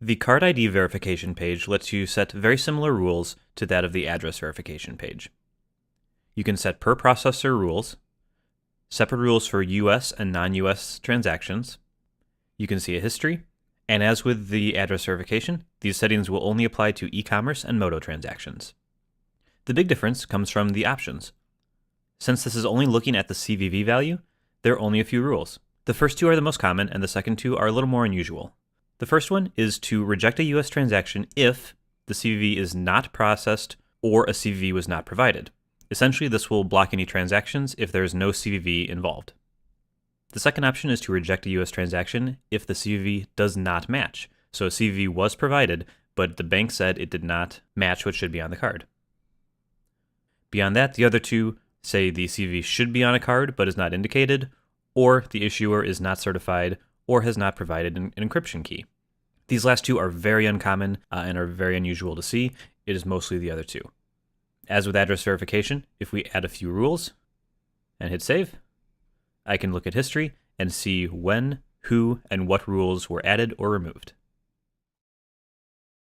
The card ID verification page lets you set very similar rules to that of the address verification page. You can set per processor rules, separate rules for US and non-US transactions. You can see a history, and as with the address verification, these settings will only apply to e-commerce and Moto transactions. The big difference comes from the options. Since this is only looking at the CVV value, there are only a few rules. The first two are the most common, and the second two are a little more unusual. The first one is to reject a US transaction if the CVV is not processed or a CVV was not provided. Essentially, this will block any transactions if there is no CVV involved. The second option is to reject a US transaction if the CVV does not match. So a CVV was provided, but the bank said it did not match what should be on the card. Beyond that, the other two say the CVV should be on a card but is not indicated, or the issuer is not certified or has not provided an encryption key. These last two are very uncommon and are very unusual to see. It is mostly the other two. As with address verification, if we add a few rules and hit save, I can look at history and see when, who, and what rules were added or removed.